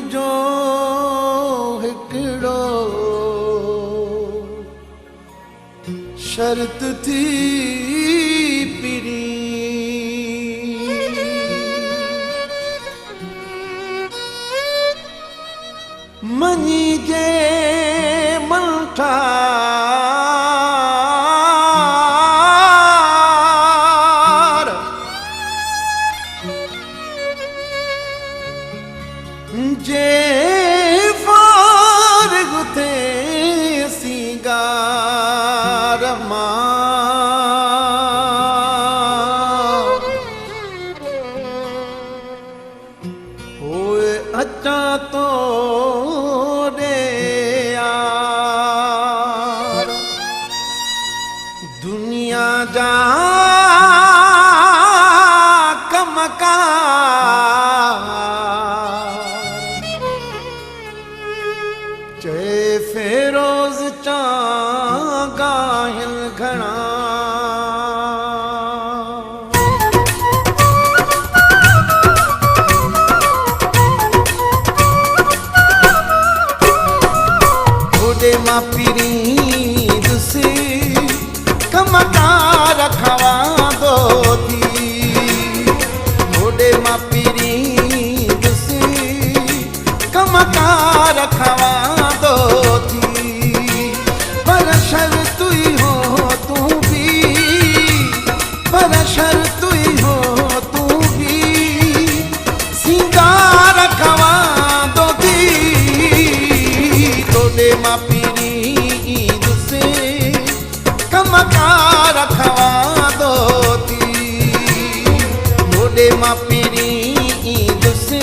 मुंहिंजो हिकिड़ो शर्त थी पिरी मनी जे मलठा जे फारग थे सिंगार होए अचा तो रे यार दुनिया जा चे फेरोज चा गाहिल घणा ओडे मां पीरी दुसी कमकार खवा दो थी ओडे मां पीरी दुसी कमकार खवा मां पीरी ईद से कमकार खवा दो थी मोडे मां पीरी ईद से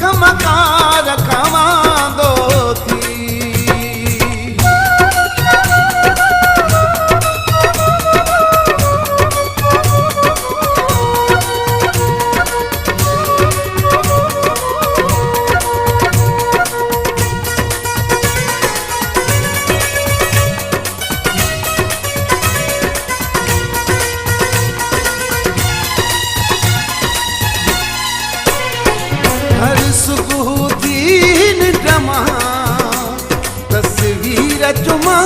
कमकार खवा दो थी हर सुबह दीन ड्रमा तस्वीर जुमा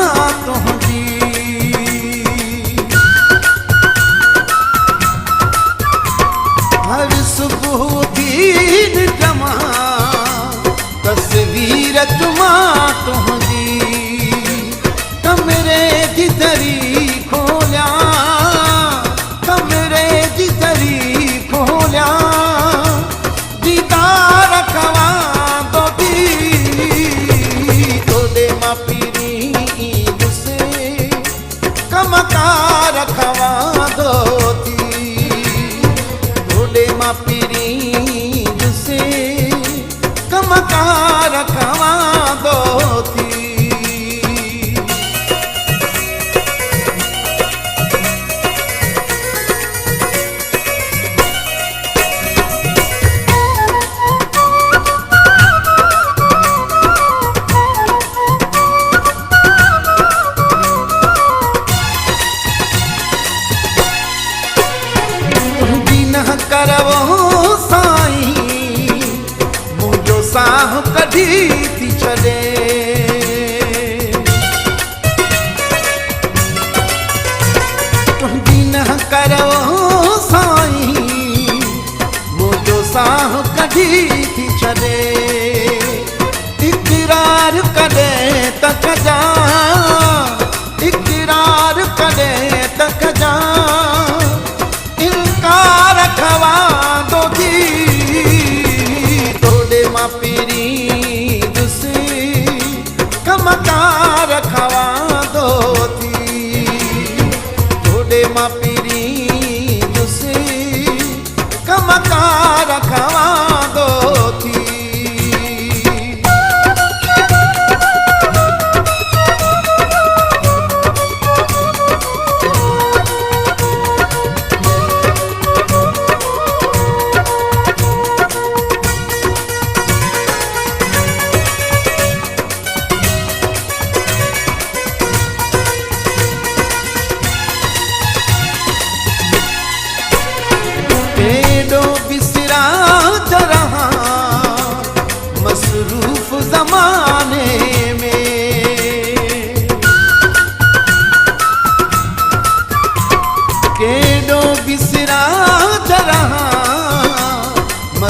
तुझी हर सुबह दीन ड्रमा तस्वीर जुमा तुझी कमरे जी दरी खोलिया कमरे जी दरी खोलिया दीदार खवा दो थी तोड़े मां पीरी ईद से कमकार खवा दो थी तोड़े मां पीरी ईद से कमकार खवा दो थी करवो साईं मुझो साह कढी थी छॾे तुंहिंजी न करवो साईं मुझो साह कढी थी छॾे इक़रार कॾहिं त कजा इक़रार कॾहिं त कजा इनकार खवा दो थी तोड़े मां पीरी दुसी कमकार खवा दो थी तोड़े मां पीरी दुसी कमकार खवा दो थी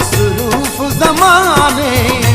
मसरूफ जमाने